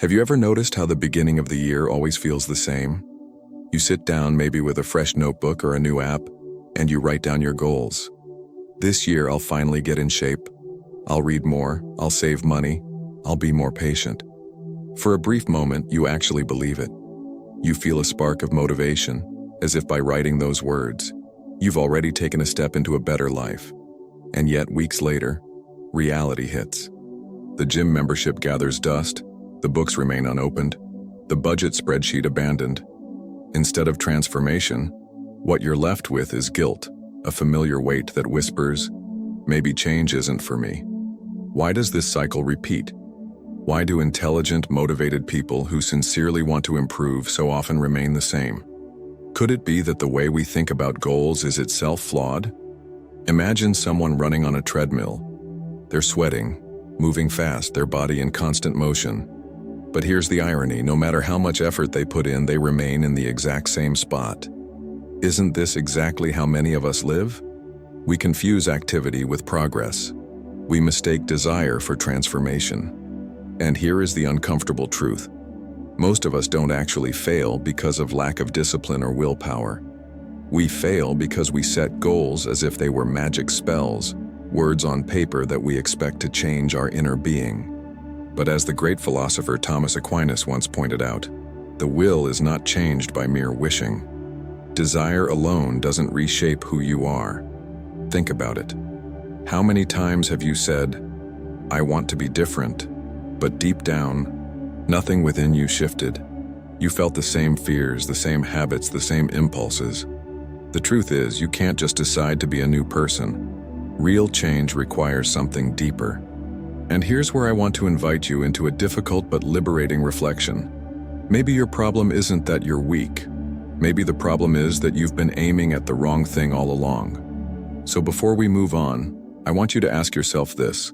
Have you ever noticed how the beginning of the year always feels the same? You sit down maybe with a fresh notebook or a new app, and you write down your goals. This year I'll finally get in shape. I'll read more, I'll save money, I'll be more patient. For a brief moment, you actually believe it. You feel a spark of motivation, as if by writing those words, you've already taken a step into a better life. And yet, weeks later, reality hits. The gym membership gathers dust, the books remain unopened, the budget spreadsheet abandoned. Instead of transformation, what you're left with is guilt, a familiar weight that whispers, maybe change isn't for me. Why does this cycle repeat? Why do intelligent, motivated people who sincerely want to improve so often remain the same? Could it be that the way we think about goals is itself flawed? Imagine someone running on a treadmill. They're sweating, moving fast, their body in constant motion. But here's the irony, no matter how much effort they put in, they remain in the exact same spot. Isn't this exactly how many of us live? We confuse activity with progress. We mistake desire for transformation. And here is the uncomfortable truth. Most of us don't actually fail because of lack of discipline or willpower. We fail because we set goals as if they were magic spells, words on paper that we expect to change our inner being. But as the great philosopher Thomas Aquinas once pointed out, the will is not changed by mere wishing. Desire alone doesn't reshape who you are. Think about it. How many times have you said, "I want to be different," but deep down, nothing within you shifted? You felt the same fears, the same habits, the same impulses. The truth is, you can't just decide to be a new person. Real change requires something deeper. And here's where I want to invite you into a difficult but liberating reflection. Maybe your problem isn't that you're weak. Maybe the problem is that you've been aiming at the wrong thing all along. So before we move on, I want you to ask yourself this.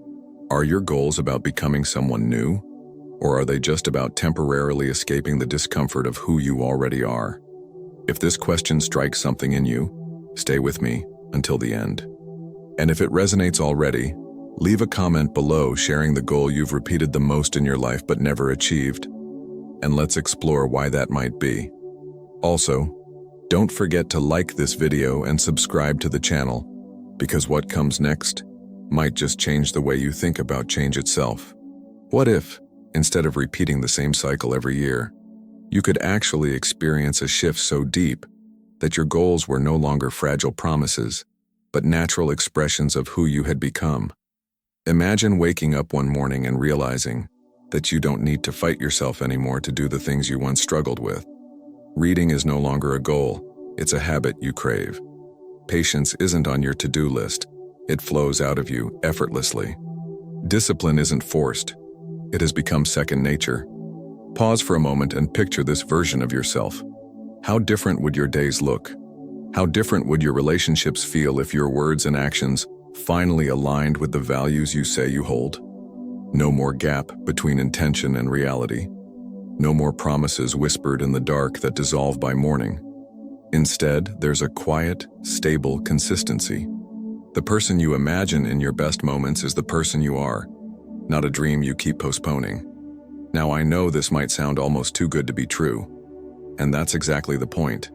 Are your goals about becoming someone new? Or are they just about temporarily escaping the discomfort of who you already are? If this question strikes something in you, stay with me until the end. And if it resonates already, leave a comment below sharing the goal you've repeated the most in your life but never achieved. And let's explore why that might be. Also, don't forget to like this video and subscribe to the channel, because what comes next might just change the way you think about change itself. What if, instead of repeating the same cycle every year, you could actually experience a shift so deep that your goals were no longer fragile promises, but natural expressions of who you had become? Imagine waking up one morning and realizing that you don't need to fight yourself anymore to do the things you once struggled with. Reading is no longer a goal, it's a habit you crave. Patience isn't on your to-do list, it flows out of you effortlessly. Discipline isn't forced, it has become second nature. Pause for a moment and picture this version of yourself. How different would your days look? How different would your relationships feel if your words and actions finally aligned with the values you say you hold? No more gap between intention and reality. No more promises whispered in the dark that dissolve by morning. Instead, there's a quiet, stable consistency. The person you imagine in your best moments is the person you are, not a dream you keep postponing. Now, I know this might sound almost too good to be true, and that's exactly the point.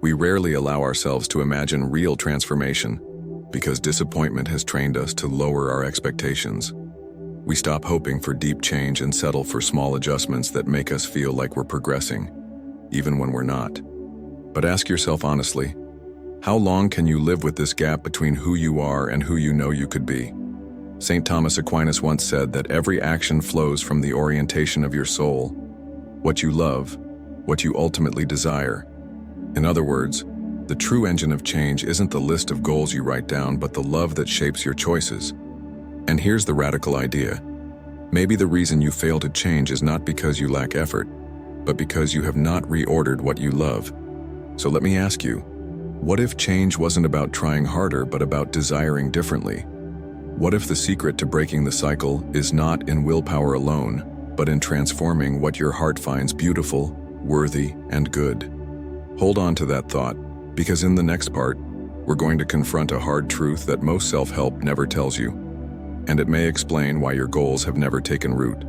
We rarely allow ourselves to imagine real transformation because disappointment has trained us to lower our expectations. We stop hoping for deep change and settle for small adjustments that make us feel like we're progressing, even when we're not. But ask yourself honestly, how long can you live with this gap between who you are and who you know you could be? St. Thomas Aquinas once said that every action flows from the orientation of your soul, what you love, what you ultimately desire. In other words, the true engine of change isn't the list of goals you write down, but the love that shapes your choices. And here's the radical idea. Maybe the reason you fail to change is not because you lack effort, but because you have not reordered what you love. So let me ask you, what if change wasn't about trying harder, but about desiring differently? What if the secret to breaking the cycle is not in willpower alone, but in transforming what your heart finds beautiful, worthy, and good? Hold on to that thought, because in the next part, we're going to confront a hard truth that most self-help never tells you, and it may explain why your goals have never taken root.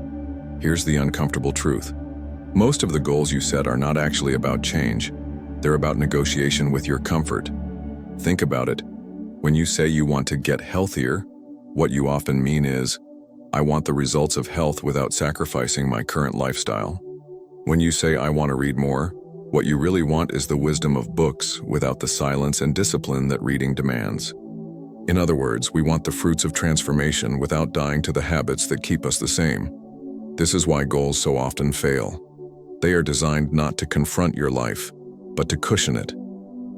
Here's the uncomfortable truth. Most of the goals you set are not actually about change. They're about negotiation with your comfort. Think about it. When you say you want to get healthier, what you often mean is, I want the results of health without sacrificing my current lifestyle. When you say I want to read more, what you really want is the wisdom of books without the silence and discipline that reading demands. In other words, we want the fruits of transformation without dying to the habits that keep us the same. This is why goals so often fail. They are designed not to confront your life, but to cushion it.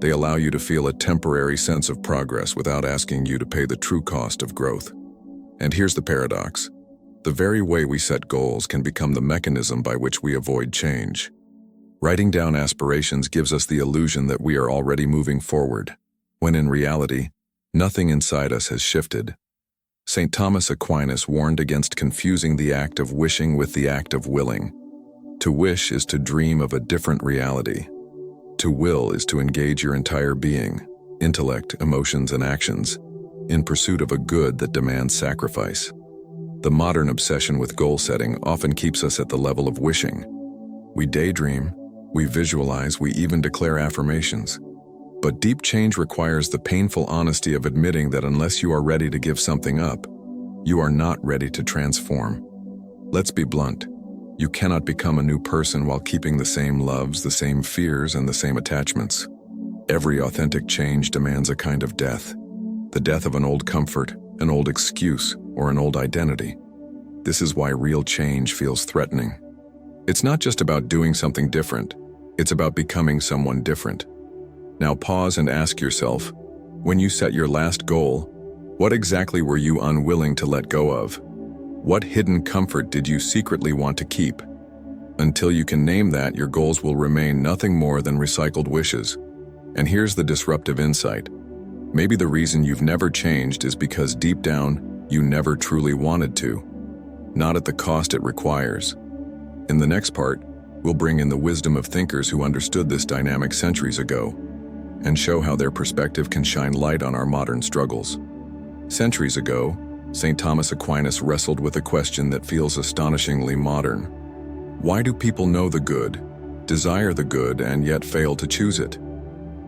They allow you to feel a temporary sense of progress without asking you to pay the true cost of growth. And here's the paradox. The very way we set goals can become the mechanism by which we avoid change. Writing down aspirations gives us the illusion that we are already moving forward, when in reality, nothing inside us has shifted. St. Thomas Aquinas warned against confusing the act of wishing with the act of willing. To wish is to dream of a different reality. To will is to engage your entire being, intellect, emotions, and actions, in pursuit of a good that demands sacrifice. The modern obsession with goal setting often keeps us at the level of wishing. We daydream, we visualize, we even declare affirmations. But deep change requires the painful honesty of admitting that unless you are ready to give something up, you are not ready to transform. Let's be blunt. You cannot become a new person while keeping the same loves, the same fears, and the same attachments. Every authentic change demands a kind of death. The death of an old comfort, an old excuse, or an old identity. This is why real change feels threatening. It's not just about doing something different. It's about becoming someone different. Now pause and ask yourself, when you set your last goal, what exactly were you unwilling to let go of? What hidden comfort did you secretly want to keep? Until you can name that, your goals will remain nothing more than recycled wishes. And here's the disruptive insight. Maybe the reason you've never changed is because deep down, you never truly wanted to. Not at the cost it requires. In the next part, we'll bring in the wisdom of thinkers who understood this dynamic centuries ago, and show how their perspective can shine light on our modern struggles. Centuries ago, St. Thomas Aquinas wrestled with a question that feels astonishingly modern. Why do people know the good, desire the good, and yet fail to choose it?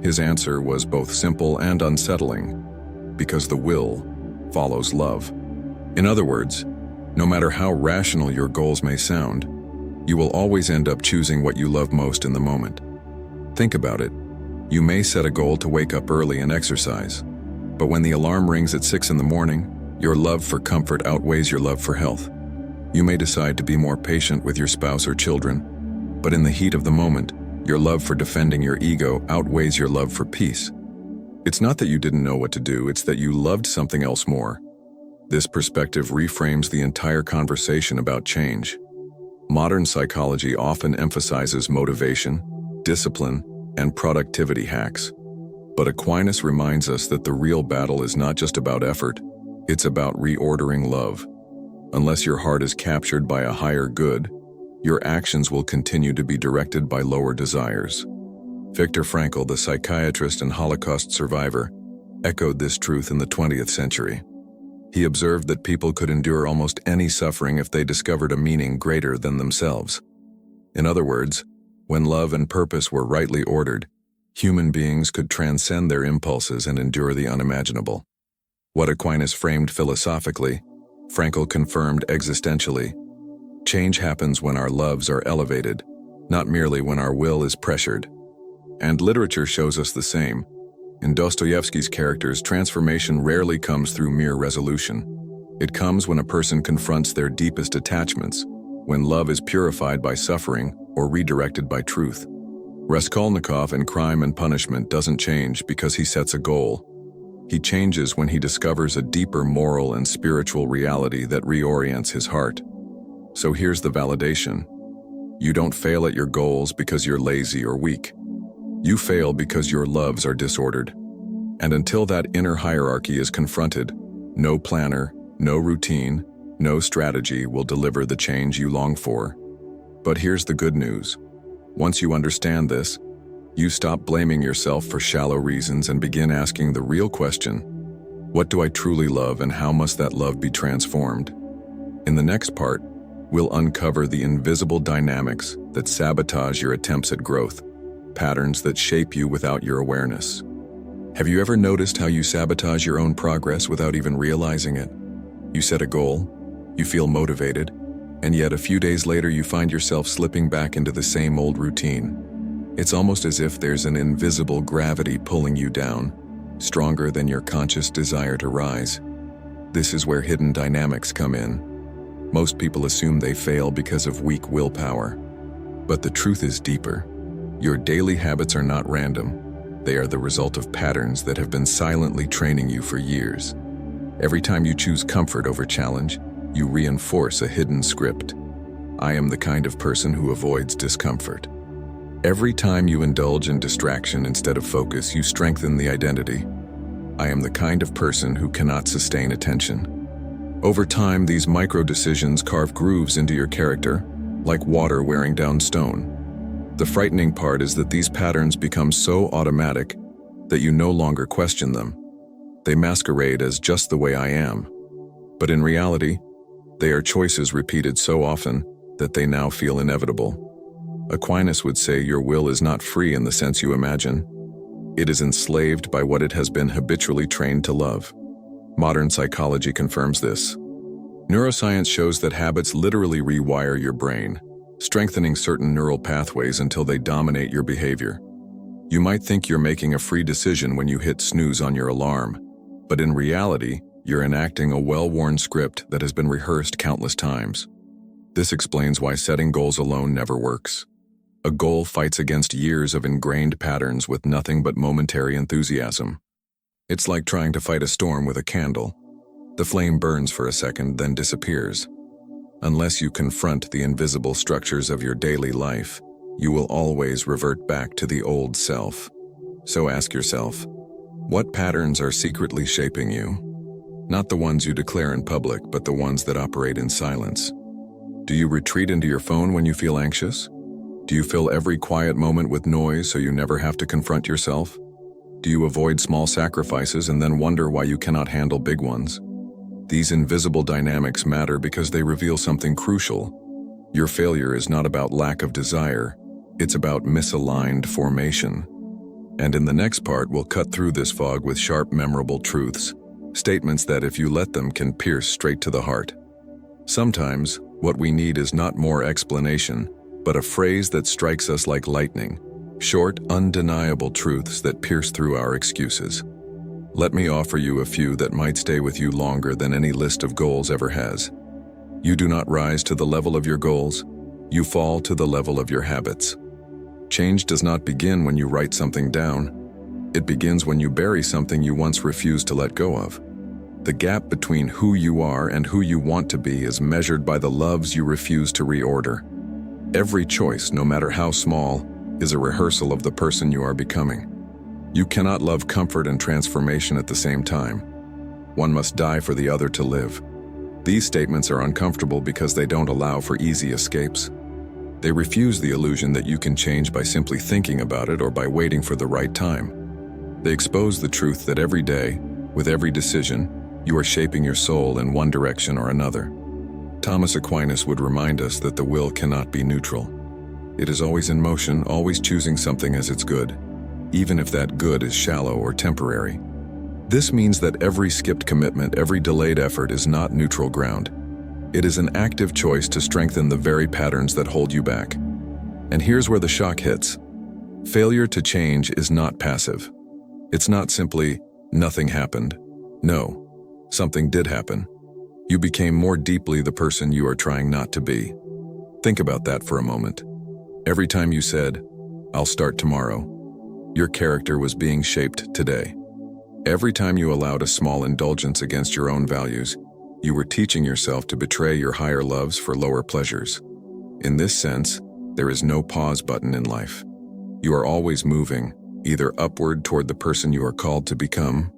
His answer was both simple and unsettling, because the will follows love. In other words, no matter how rational your goals may sound, you will always end up choosing what you love most in the moment. Think about it. You may set a goal to wake up early and exercise, but when the alarm rings at 6 in the morning, your love for comfort outweighs your love for health. You may decide to be more patient with your spouse or children, but in the heat of the moment, your love for defending your ego outweighs your love for peace. It's not that you didn't know what to do, it's that you loved something else more. This perspective reframes the entire conversation about change. Modern psychology often emphasizes motivation, discipline, and productivity hacks. But Aquinas reminds us that the real battle is not just about effort, it's about reordering love. Unless your heart is captured by a higher good, your actions will continue to be directed by lower desires. Viktor Frankl, the psychiatrist and Holocaust survivor, echoed this truth in the 20th century. He observed that people could endure almost any suffering if they discovered a meaning greater than themselves. In other words, when love and purpose were rightly ordered, human beings could transcend their impulses and endure the unimaginable. What Aquinas framed philosophically, Frankl confirmed existentially. Change happens when our loves are elevated, not merely when our will is pressured. And literature shows us the same. In Dostoevsky's characters, transformation rarely comes through mere resolution. It comes when a person confronts their deepest attachments, when love is purified by suffering or redirected by truth. Raskolnikov in Crime and Punishment doesn't change because he sets a goal. He changes when he discovers a deeper moral and spiritual reality that reorients his heart. So here's the validation. You don't fail at your goals because you're lazy or weak. You fail because your loves are disordered. And until that inner hierarchy is confronted, no planner, no routine, no strategy will deliver the change you long for. But here's the good news. Once you understand this, you stop blaming yourself for shallow reasons and begin asking the real question, what do I truly love and how must that love be transformed? In the next part, We'll uncover the invisible dynamics that sabotage your attempts at growth, patterns that shape you without your awareness. Have you ever noticed how you sabotage your own progress without even realizing it? You set a goal, you feel motivated, and yet a few days later you find yourself slipping back into the same old routine. It's almost as if there's an invisible gravity pulling you down, stronger than your conscious desire to rise. This is where hidden dynamics come in. Most people assume they fail because of weak willpower. But the truth is deeper. Your daily habits are not random. They are the result of patterns that have been silently training you for years. Every time you choose comfort over challenge, you reinforce a hidden script. I am the kind of person who avoids discomfort. Every time you indulge in distraction instead of focus, you strengthen the identity. I am the kind of person who cannot sustain attention. Over time, these micro-decisions carve grooves into your character, like water wearing down stone. The frightening part is that these patterns become so automatic that you no longer question them. They masquerade as just the way I am. But in reality, they are choices repeated so often that they now feel inevitable. Aquinas would say your will is not free in the sense you imagine. It is enslaved by what it has been habitually trained to love. Modern psychology confirms this. Neuroscience shows that habits literally rewire your brain, strengthening certain neural pathways until they dominate your behavior. You might think you're making a free decision when you hit snooze on your alarm, but in reality, you're enacting a well-worn script that has been rehearsed countless times. This explains why setting goals alone never works. A goal fights against years of ingrained patterns with nothing but momentary enthusiasm. It's like trying to fight a storm with a candle. The flame burns for a second, then disappears. Unless you confront the invisible structures of your daily life, you will always revert back to the old self. So ask yourself, what patterns are secretly shaping you? Not the ones you declare in public, but the ones that operate in silence. Do you retreat into your phone when you feel anxious? Do you fill every quiet moment with noise so you never have to confront yourself? Do you avoid small sacrifices and then wonder why you cannot handle big ones? These invisible dynamics matter because they reveal something crucial. Your failure is not about lack of desire, it's about misaligned formation. And in the next part, we'll cut through this fog with sharp, memorable truths, statements that, if you let them, can pierce straight to the heart. Sometimes, what we need is not more explanation, but a phrase that strikes us like lightning, short, undeniable truths that pierce through our excuses. Let me offer you a few that might stay with you longer than any list of goals ever has. You do not rise to the level of your goals, you fall to the level of your habits. Change does not begin when you write something down. It begins when you bury something you once refused to let go of. The gap between who you are and who you want to be is measured by the loves you refuse to reorder. Every choice, no matter how small, is a rehearsal of the person you are becoming. You cannot love comfort and transformation at the same time. One must die for the other to live. These statements are uncomfortable because they don't allow for easy escapes. They refuse the illusion that you can change by simply thinking about it or by waiting for the right time. They expose the truth that every day, with every decision, you are shaping your soul in one direction or another. Thomas Aquinas would remind us that the will cannot be neutral. It is always in motion, always choosing something as its good, even if that good is shallow or temporary. This means that every skipped commitment, every delayed effort is not neutral ground. It is an active choice to strengthen the very patterns that hold you back. And here's where the shock hits. Failure to change is not passive. It's not simply, nothing happened. No, something did happen. You became more deeply the person you are trying not to be. Think about that for a moment. Every time you said, "I'll start tomorrow," your character was being shaped today. Every time you allowed a small indulgence against your own values, you were teaching yourself to betray your higher loves for lower pleasures. In this sense, there is no pause button in life. You are always moving, either upward toward the person you are called to become,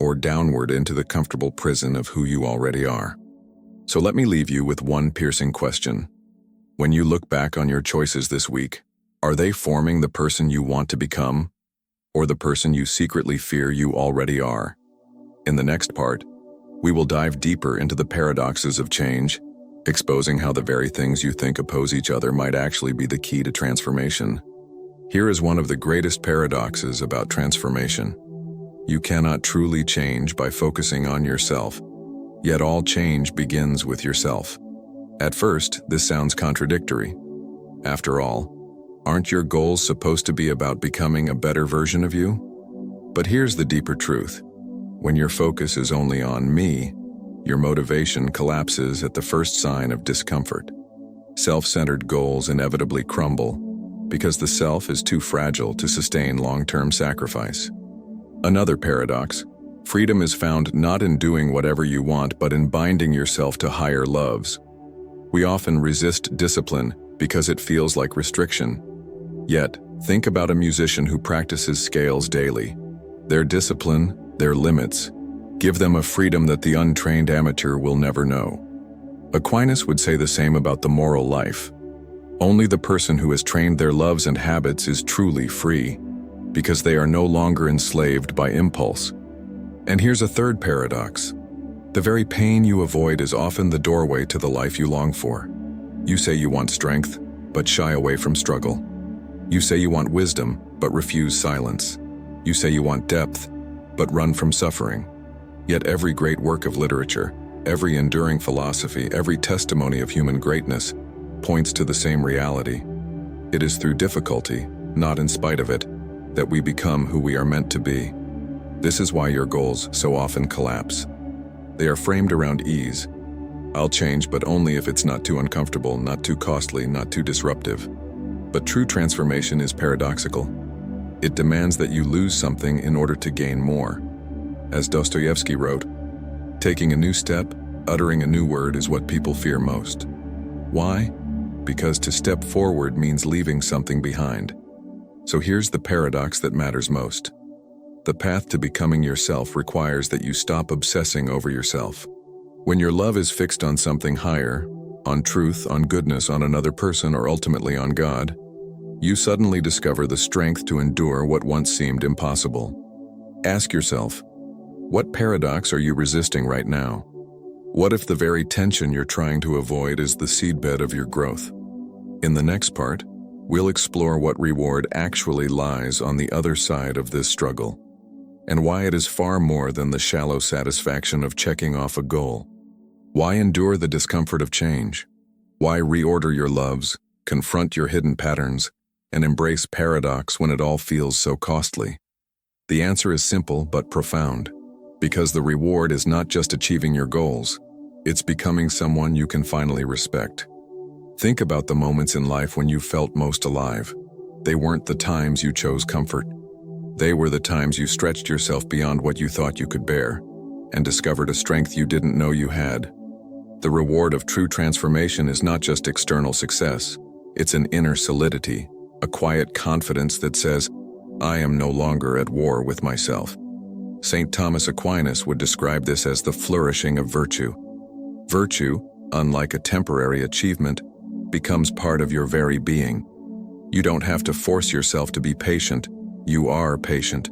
or downward into the comfortable prison of who you already are. So let me leave you with one piercing question. When you look back on your choices this week, are they forming the person you want to become, or the person you secretly fear you already are? In the next part, we will dive deeper into the paradoxes of change, exposing how the very things you think oppose each other might actually be the key to transformation. Here is one of the greatest paradoxes about transformation. You cannot truly change by focusing on yourself, yet all change begins with yourself. At first, this sounds contradictory. After all, aren't your goals supposed to be about becoming a better version of you? But here's the deeper truth. When your focus is only on me, your motivation collapses at the first sign of discomfort. Self-centered goals inevitably crumble because the self is too fragile to sustain long-term sacrifice. Another paradox: freedom is found not in doing whatever you want, but in binding yourself to higher loves. We often resist discipline because it feels like restriction. Yet, think about a musician who practices scales daily. Their discipline, their limits, give them a freedom that the untrained amateur will never know. Aquinas would say the same about the moral life. Only the person who has trained their loves and habits is truly free, because they are no longer enslaved by impulse. And here's a third paradox. The very pain you avoid is often the doorway to the life you long for. You say you want strength, but shy away from struggle. You say you want wisdom, but refuse silence. You say you want depth, but run from suffering. Yet every great work of literature, every enduring philosophy, every testimony of human greatness points to the same reality. It is through difficulty, not in spite of it, that we become who we are meant to be. This is why your goals so often collapse. They are framed around ease. I'll change, but only if it's not too uncomfortable, not too costly, not too disruptive. But true transformation is paradoxical. It demands that you lose something in order to gain more. As Dostoevsky wrote, taking a new step, uttering a new word is what people fear most. Why? Because to step forward means leaving something behind. So here's the paradox that matters most. The path to becoming yourself requires that you stop obsessing over yourself. When your love is fixed on something higher, on truth, on goodness, on another person, or ultimately on God, you suddenly discover the strength to endure what once seemed impossible. Ask yourself, what paradox are you resisting right now? What if the very tension you're trying to avoid is the seedbed of your growth? In the next part, we'll explore what reward actually lies on the other side of this struggle, and why it is far more than the shallow satisfaction of checking off a goal. Why endure the discomfort of change? Why reorder your loves, confront your hidden patterns, and embrace paradox when it all feels so costly? The answer is simple but profound, because the reward is not just achieving your goals, it's becoming someone you can finally respect. Think about the moments in life when you felt most alive. They weren't the times you chose comfort. They were the times you stretched yourself beyond what you thought you could bear, and discovered a strength you didn't know you had. The reward of true transformation is not just external success, it's an inner solidity, a quiet confidence that says, I am no longer at war with myself. St. Thomas Aquinas would describe this as the flourishing of virtue. Virtue, unlike a temporary achievement, becomes part of your very being. You don't have to force yourself to be patient, you are patient.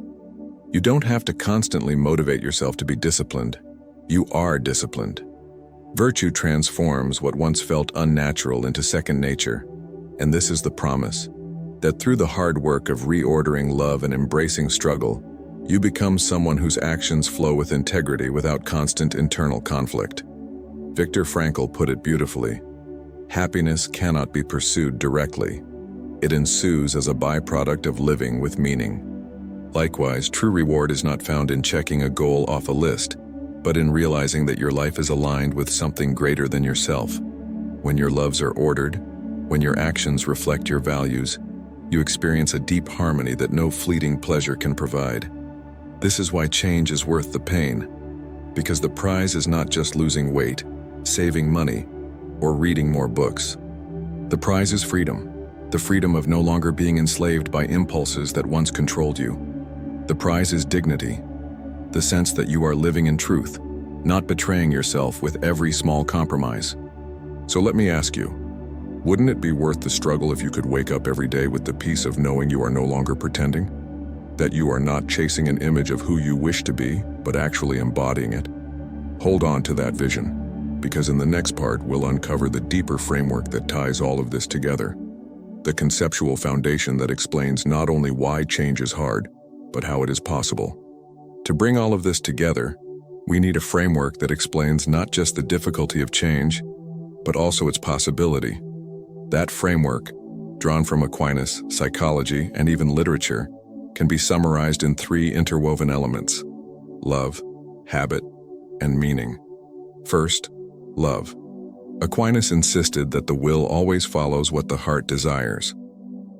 You don't have to constantly motivate yourself to be disciplined, you are disciplined. Virtue transforms what once felt unnatural into second nature, and this is the promise, that through the hard work of reordering love and embracing struggle, you become someone whose actions flow with integrity without constant internal conflict. Viktor Frankl put it beautifully. Happiness cannot be pursued directly. It ensues as a byproduct of living with meaning. Likewise, true reward is not found in checking a goal off a list, but in realizing that your life is aligned with something greater than yourself. When your loves are ordered, when your actions reflect your values, you experience a deep harmony that no fleeting pleasure can provide. This is why change is worth the pain, because the prize is not just losing weight, saving money, or reading more books. The prize is freedom, the freedom of no longer being enslaved by impulses that once controlled you. The prize is dignity, the sense that you are living in truth, not betraying yourself with every small compromise. So let me ask you, wouldn't it be worth the struggle if you could wake up every day with the peace of knowing you are no longer pretending? That you are not chasing an image of who you wish to be, but actually embodying it? Hold on to that vision. because in the next part we'll uncover the deeper framework that ties all of this together. The conceptual foundation that explains not only why change is hard, but how it is possible. To bring all of this together, we need a framework that explains not just the difficulty of change, but also its possibility. That framework, drawn from Aquinas, psychology, and even literature, can be summarized in three interwoven elements: love, habit, and meaning. First, love. Aquinas insisted that the will always follows what the heart desires.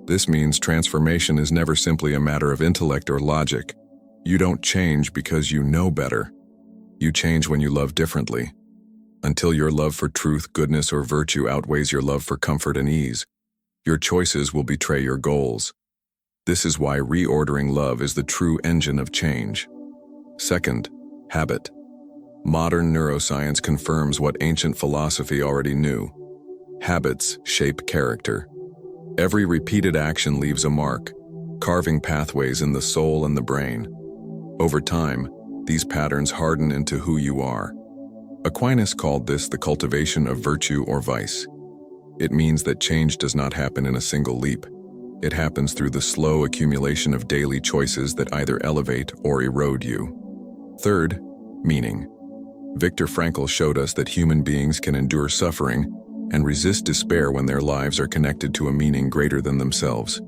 This means transformation is never simply a matter of intellect or logic. You don't change because you know better. You change when you love differently. Until your love for truth, goodness, or virtue outweighs your love for comfort and ease, your choices will betray your goals. This is why reordering love is the true engine of change. Second, habit. Modern neuroscience confirms what ancient philosophy already knew. Habits shape character. Every repeated action leaves a mark, carving pathways in the soul and the brain. Over time, these patterns harden into who you are. Aquinas called this the cultivation of virtue or vice. It means that change does not happen in a single leap. It happens through the slow accumulation of daily choices that either elevate or erode you. Third, meaning. Viktor Frankl showed us that human beings can endure suffering and resist despair when their lives are connected to a meaning greater than themselves.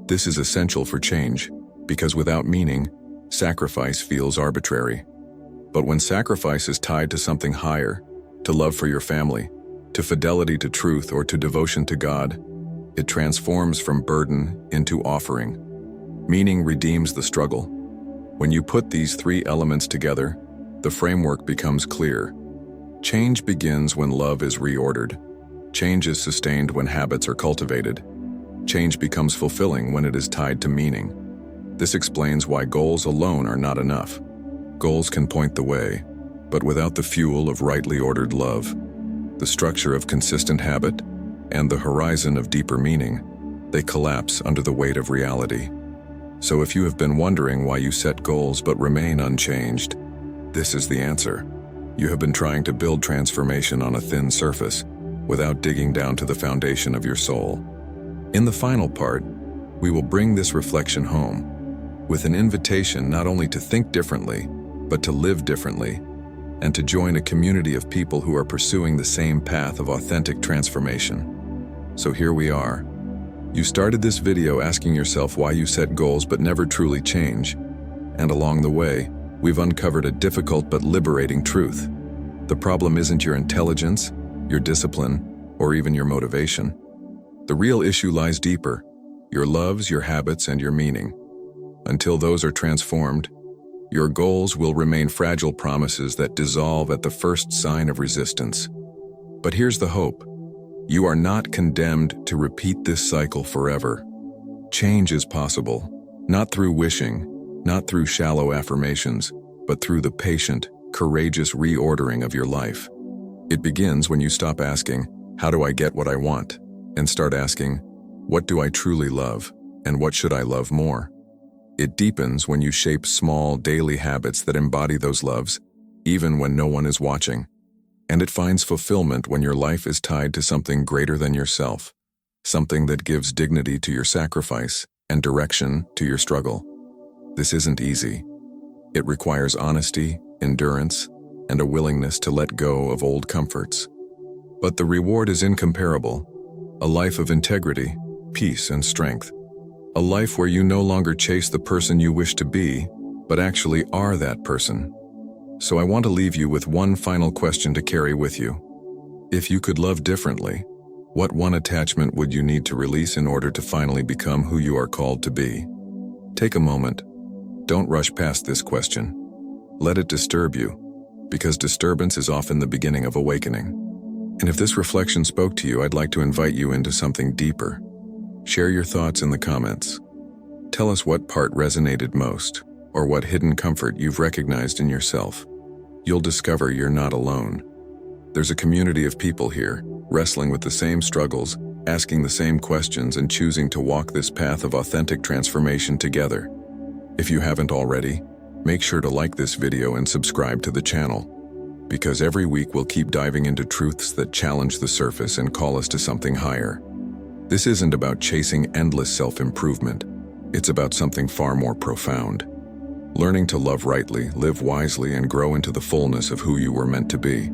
This is essential for change, because without meaning, sacrifice feels arbitrary. But when sacrifice is tied to something higher, to love for your family, to fidelity to truth, or to devotion to God, it transforms from burden into offering. Meaning redeems the struggle. When you put these three elements together, the framework becomes clear. Change begins when love is reordered. Change is sustained when habits are cultivated. Change becomes fulfilling when it is tied to meaning. This explains why goals alone are not enough. Goals can point the way, but without the fuel of rightly ordered love, the structure of consistent habit, and the horizon of deeper meaning, they collapse under the weight of reality. So if you have been wondering why you set goals but remain unchanged, this is the answer. You have been trying to build transformation on a thin surface, without digging down to the foundation of your soul. In the final part, we will bring this reflection home, with an invitation not only to think differently, but to live differently, and to join a community of people who are pursuing the same path of authentic transformation. So here we are. You started this video asking yourself why you set goals but never truly change, and along the way, we've uncovered a difficult but liberating truth. The problem isn't your intelligence, your discipline, or even your motivation. The real issue lies deeper: your loves, your habits, and your meaning. Until those are transformed, your goals will remain fragile promises that dissolve at the first sign of resistance. But here's the hope. You are not condemned to repeat this cycle forever. Change is possible, not through wishing, not through shallow affirmations, but through the patient, courageous reordering of your life. It begins when you stop asking, "How do I get what I want?" and start asking, "What do I truly love, and what should I love more?" It deepens when you shape small, daily habits that embody those loves, even when no one is watching. And it finds fulfillment when your life is tied to something greater than yourself, something that gives dignity to your sacrifice and direction to your struggle. This isn't easy. It requires honesty, endurance, and a willingness to let go of old comforts. But the reward is incomparable: a life of integrity, peace, and strength. A life where you no longer chase the person you wish to be, but actually are that person. So I want to leave you with one final question to carry with you. If you could love differently, what one attachment would you need to release in order to finally become who you are called to be? Take a moment. Don't rush past this question. Let it disturb you, because disturbance is often the beginning of awakening. And if this reflection spoke to you, I'd like to invite you into something deeper. Share your thoughts in the comments. Tell us what part resonated most, or what hidden comfort you've recognized in yourself. You'll discover you're not alone. There's a community of people here, wrestling with the same struggles, asking the same questions, and choosing to walk this path of authentic transformation together. If you haven't already, make sure to like this video and subscribe to the channel. because every week we'll keep diving into truths that challenge the surface and call us to something higher. This isn't about chasing endless self-improvement. It's about something far more profound. Learning to love rightly, live wisely, and grow into the fullness of who you were meant to be.